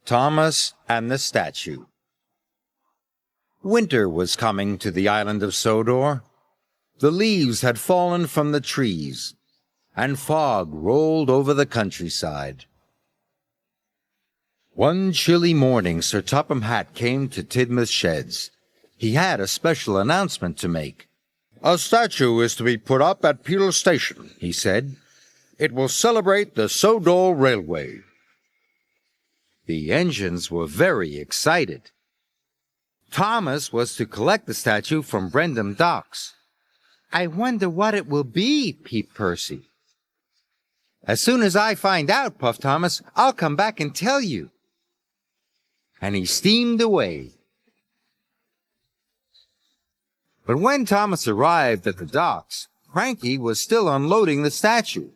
Thomas and the Statue. Winter was coming to the island of Sodor. The leaves had fallen from the trees, and fog rolled over the countryside. One chilly morning, Sir Topham Hatt came to Tidmouth Sheds. He had a special announcement to make. "A statue is to be put up at Peel Station," he said. "It will celebrate the Sodor Railway." The engines were very excited. Thomas was to collect the statue from Brendam Docks. "I wonder what it will be," peeped Percy. "As soon as I find out," puffed Thomas, "I'll come back and tell you." And he steamed away. But when Thomas arrived at the docks, Cranky was still unloading the statue.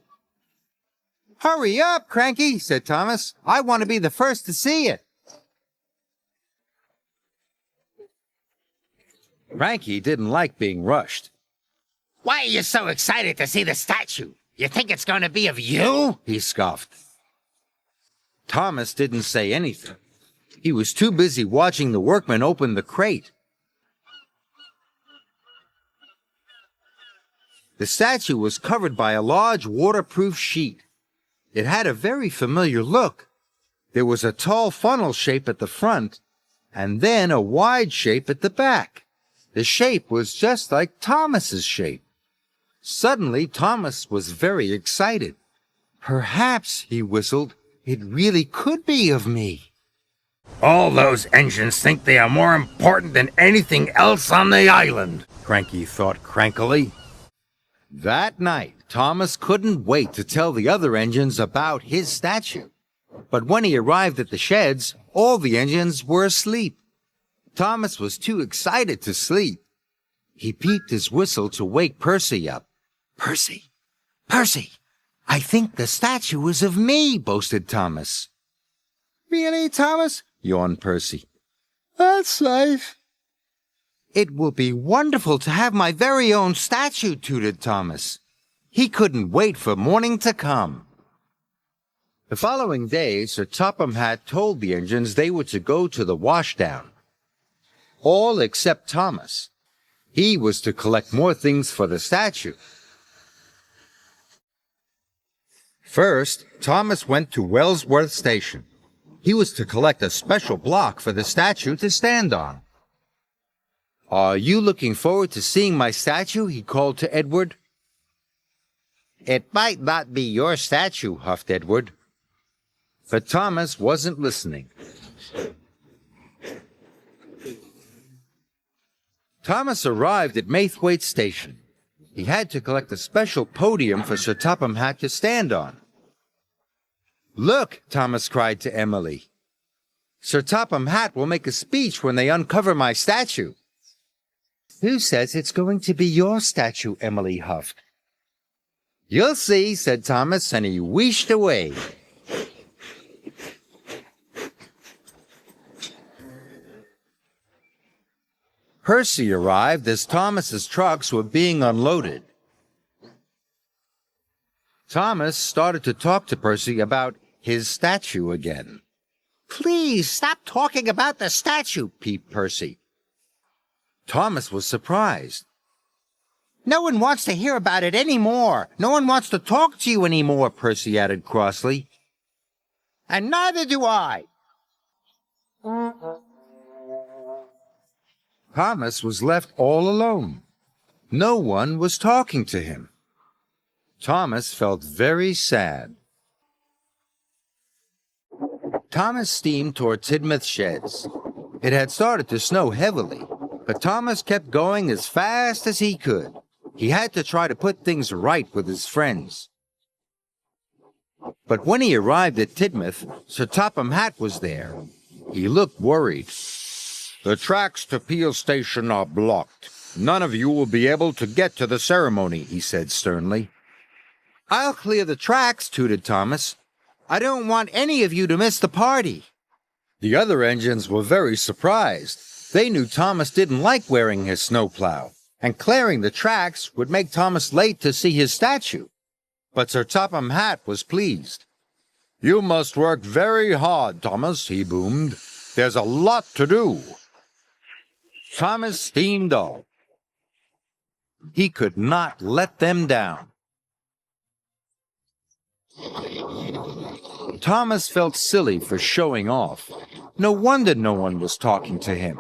"Hurry up, Cranky," said Thomas. "I want to be the first to see it." Cranky didn't like being rushed. "Why are you so excited to see the statue? You think it's going to be of you?" he scoffed. Thomas didn't say anything. He was too busy watching the workmen open the crate. The statue was covered by a large waterproof sheet. It had a very familiar look. There was a tall funnel shape at the front, and then a wide shape at the back. The shape was just like Thomas's shape. Suddenly, Thomas was very excited. "Perhaps," he whistled, "it really could be of me." "All those engines think they are more important than anything else on the island," Cranky thought crankily. That night, Thomas couldn't wait to tell the other engines about his statue. But when he arrived at the sheds, all the engines were asleep. Thomas was too excited to sleep. He peeped his whistle to wake Percy up. "Percy, Percy, I think the statue is of me," boasted Thomas. "Really, Thomas?" yawned Percy. "That's nice." "It will be wonderful to have my very own statue," tooted Thomas. He couldn't wait for morning to come. The following day, Sir Topham Hatt told the engines they were to go to the washdown. All except Thomas. He was to collect more things for the statue. First, Thomas went to Wellsworth Station. He was to collect a special block for the statue to stand on. "Are you looking forward to seeing my statue?" he called to Edward. "It might not be your statue," huffed Edward. But Thomas wasn't listening. Thomas arrived at Maithwaite Station. He had to collect a special podium for Sir Topham Hatt to stand on. "Look," Thomas cried to Emily. "Sir Topham Hatt will make a speech when they uncover my statue." "Who says it's going to be your statue?" Emily huffed. "You'll see," said Thomas, and he wheeshed away. Percy arrived as Thomas's trucks were being unloaded. Thomas started to talk to Percy about his statue again. "Please stop talking about the statue," peeped Percy. Thomas was surprised. "No one wants to hear about it anymore. No one wants to talk to you anymore," Percy added crossly. "And neither do I." Thomas was left all alone. No one was talking to him. Thomas felt very sad. Thomas steamed toward Tidmouth Sheds. It had started to snow heavily, but Thomas kept going as fast as he could. He had to try to put things right with his friends. But when he arrived at Tidmouth, Sir Topham Hatt was there. He looked worried. "The tracks to Peel Station are blocked. None of you will be able to get to the ceremony," he said sternly. "I'll clear the tracks," tooted Thomas. "I don't want any of you to miss the party." The other engines were very surprised. They knew Thomas didn't like wearing his snowplow, and clearing the tracks would make Thomas late to see his statue. But Sir Topham Hatt was pleased. You must work very hard, Thomas, he boomed. There's a lot to do. Thomas steamed off. He could not let them down. Thomas felt silly for showing off. No wonder no one was talking to him.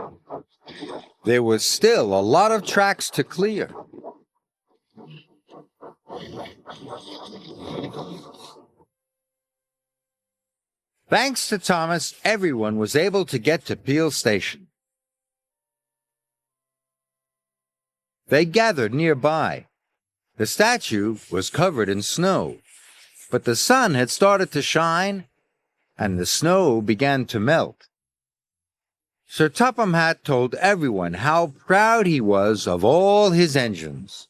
There was still a lot of tracks to clear. Thanks to Thomas, everyone was able to get to Peel Station. They gathered nearby. The statue was covered in snow, but the sun had started to shine, and the snow began to melt. Sir Topham Hatt told everyone how proud he was of all his engines.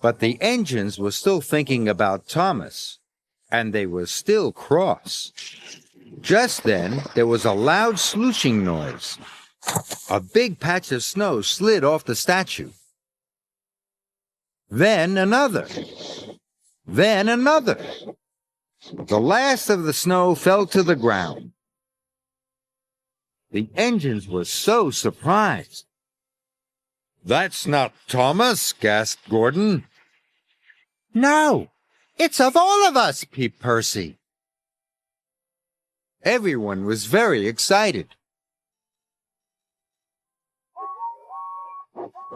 But the engines were still thinking about Thomas, and they were still cross. Just then, there was a loud slooshing noise. A big patch of snow slid off the statue. Then another. Then another. The last of the snow fell to the ground. The engines were so surprised. "That's not Thomas," gasped Gordon. "No, it's of all of us," peeped Percy. Everyone was very excited.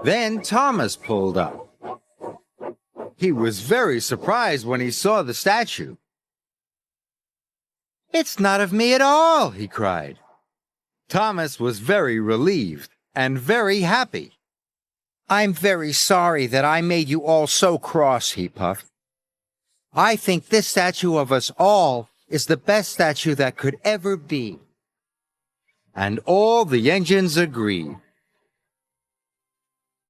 Then Thomas pulled up. He was very surprised when he saw the statue. "It's not of me at all," he cried. Thomas was very relieved and very happy. "I'm very sorry that I made you all so cross," he puffed. "I think this statue of us all is the best statue that could ever be." And all the engines agreed.